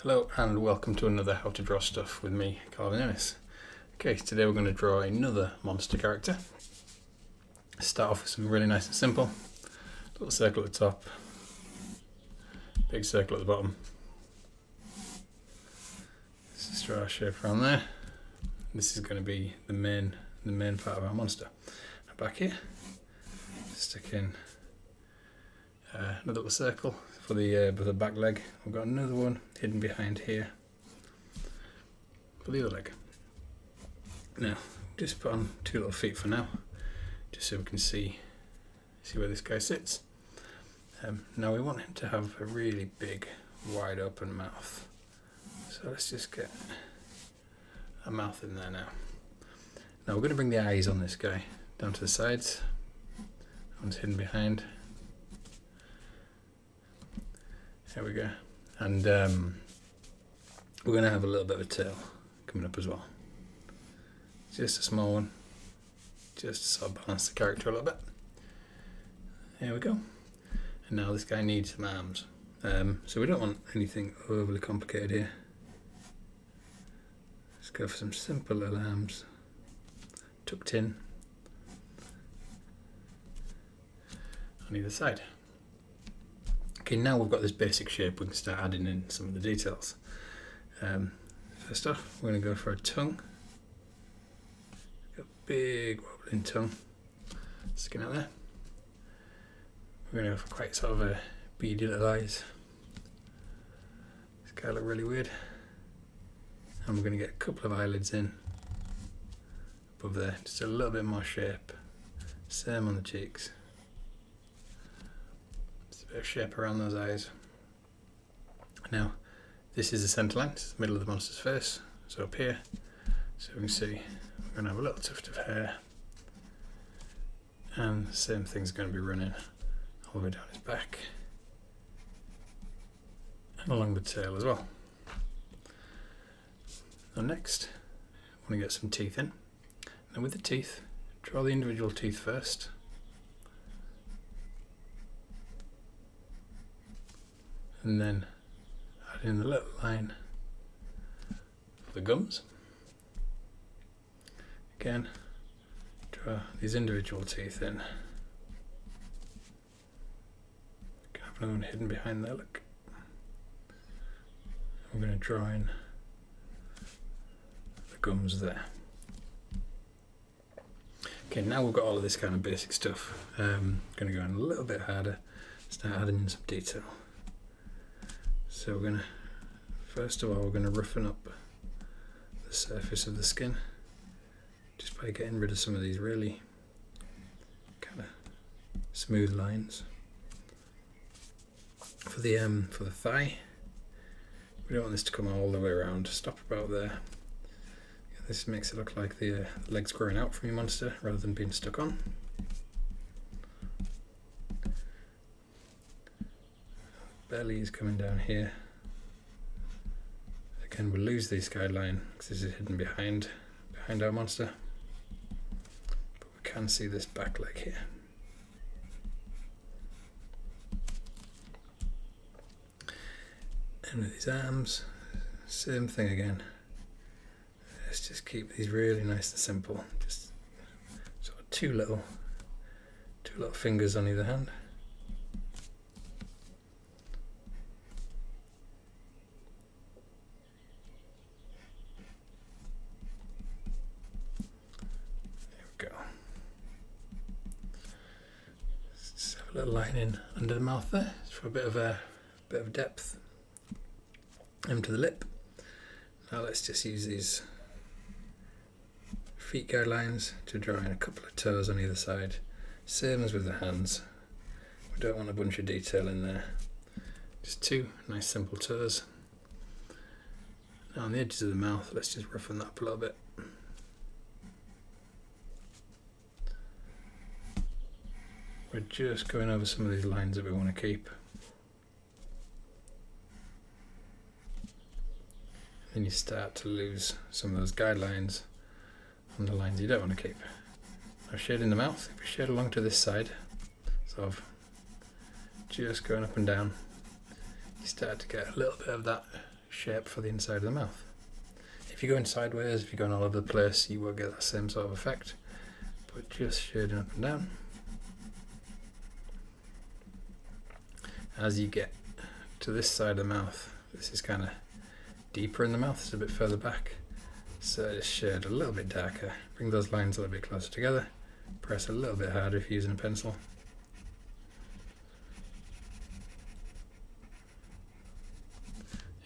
Hello and welcome to another How to Draw Stuff with me, Calvin Ennis. Okay, today we're going to draw another monster character. Start off with something really nice and simple. Little circle at the top, big circle at the bottom. Let's just draw a shape around there. This is going to be the main part of our monster. Now back here, stick in another little circle for the back leg. We've got another one hidden behind here for the other leg. Now, just put on two little feet for now, just so we can see where this guy sits. Now we want him to have a really big, wide open mouth. So let's just get a mouth in there now. Now we're going to bring the eyes on this guy down to the sides. One's hidden behind. There we go. And we're going to have a little bit of a tail coming up as well. Just a small one. Just to sort of balance the character a little bit. There we go. And now this guy needs some arms. So we don't want anything overly complicated here. Let's go for some simple little arms. Tucked in on either side. Okay, now we've got this basic shape, we can start adding in some of the details. First off, we're going to go for a tongue. Got a big wobbling tongue sticking out there. We're going to go for quite sort of a beady little eyes. This guy look really weird. And we're going to get a couple of eyelids in above there, just a little bit more shape. Same on the cheeks. A bit of shape around those eyes. Now, this is the centre line, it's the middle of the monster's face, so up here, so we can see we're going to have a little tuft of hair, and the same thing's going to be running all the way down his back, and along the tail as well. Now next, I want to get some teeth in. Now with the teeth, draw the individual teeth first. And then add in the little line for the gums. Again, draw these individual teeth in. Have another one hidden behind there, look. We're going to draw in the gums there. Okay, now we've got all of this kind of basic stuff. Going to go in a little bit harder, start adding in some detail. So we're going to, first of all, we're going to roughen up the surface of the skin just by getting rid of some of these really kind of smooth lines. For the thigh, we don't want this to come all the way around. Stop about there. This makes it look like the legs growing out from your monster rather than being stuck on. Belly is coming down here. Again, we'll lose this guideline because this is hidden behind our monster. But we can see this back leg here. And with his arms, same thing again. Let's just keep these really nice and simple. Just sort of two little fingers on either hand. A little line in under the mouth there for a bit of depth. To the lip. Now let's just use these feet guidelines to draw in a couple of toes on either side. Same as with the hands. We don't want a bunch of detail in there. Just two nice simple toes. Now on the edges of the mouth, let's just roughen that up a little bit. We're just going over some of these lines that we want to keep. Then you start to lose some of those guidelines on the lines you don't want to keep. Now shading the mouth, if we shade along to this side, sort of just going up and down, you start to get a little bit of that shape for the inside of the mouth. If you're going sideways, if you're going all over the place, you will get that same sort of effect, but just shading up and down. As you get to this side of the mouth, this is kind of deeper in the mouth, it's a bit further back, so just shade a little bit darker, bring those lines a little bit closer together, press a little bit harder if you're using a pencil.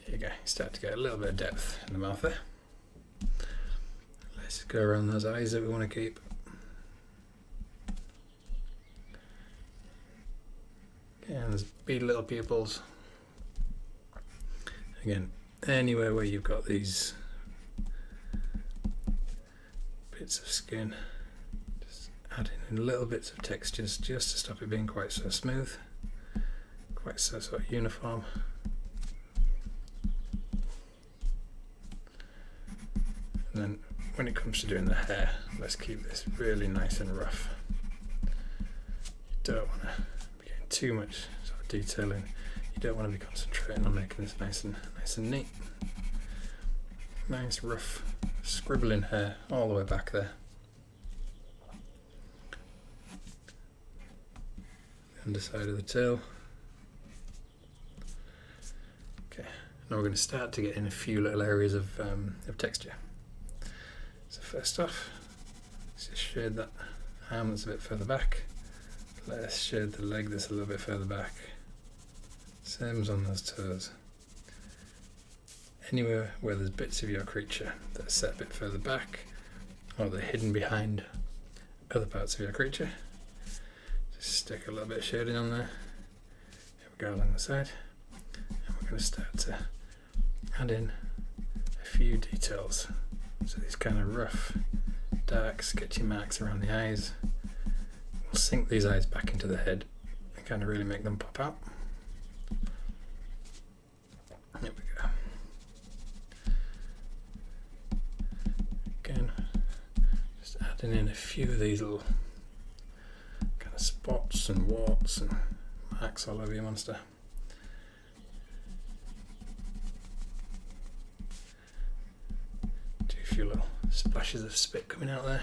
There you go, you start to get a little bit of depth in the mouth there. Let's go around those eyes that we want to keep. And there's beady little pupils. Again, anywhere where you've got these bits of skin, just adding in little bits of textures just to stop it being quite so smooth, quite so sort of uniform. And then when it comes to doing the hair, let's keep this really nice and rough. You don't want to be getting too much sort of detailing. You don't want to be concentrating on making this nice and neat. Nice rough scribbling hair all the way back there. The underside of the tail. Okay, now we're going to start to get in a few little areas of texture. So first off, let's just shade that arm that's a bit further back. Let's shade the leg that's a little bit further back. Same as on those toes. Anywhere where there's bits of your creature that are set a bit further back, or they're hidden behind other parts of your creature, just stick a little bit of shading on there. Here we go along the side. And we're going to start to add in a few details. So these kind of rough, dark, sketchy marks around the eyes. We'll sink these eyes back into the head and kind of really make them pop out. There we go. Again, just adding in a few of these little kind of spots and warts and marks all over your monster. Do a few little splashes of spit coming out there.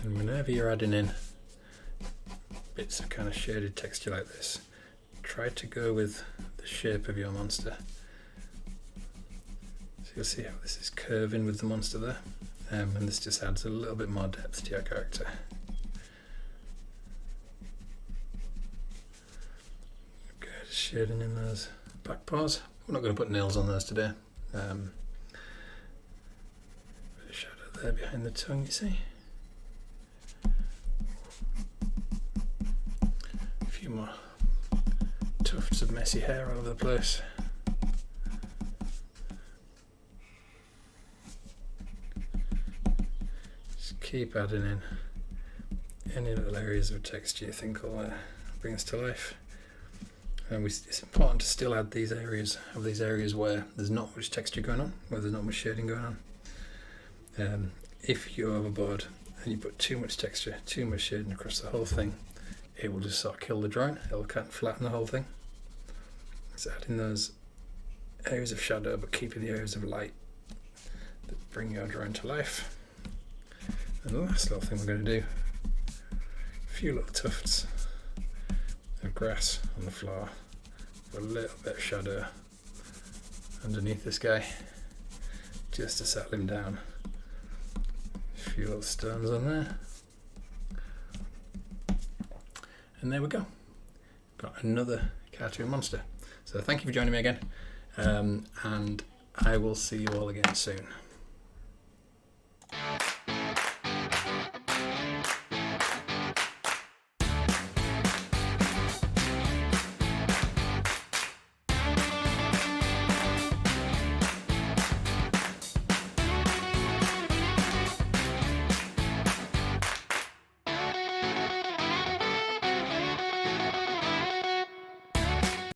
And whenever you're adding in bits of kind of shaded texture like this, try to go with the shape of your monster. So you'll see how this is curving with the monster there, and this just adds a little bit more depth to your character. Good, shading in those back paws. We're not going to put nails on those today. Bit of shadow there behind the tongue, you see. More tufts of messy hair all over the place. Just keep adding in any little areas of texture you think will bring us to life. And it's important to still add these areas where there's not much texture going on, where there's not much shading going on. If you're overboard and you put too much texture, too much shading across the whole thing, it will just sort of kill the drawing. It'll kind of flatten the whole thing. So adding those areas of shadow but keeping the areas of light that bring your drawing to life. And the last little thing we're going to do, a few little tufts of grass on the floor with a little bit of shadow underneath this guy just to settle him down. A few little stones on there. And there we go. Got another cartoon monster. So thank you for joining me again, and I will see you all again soon.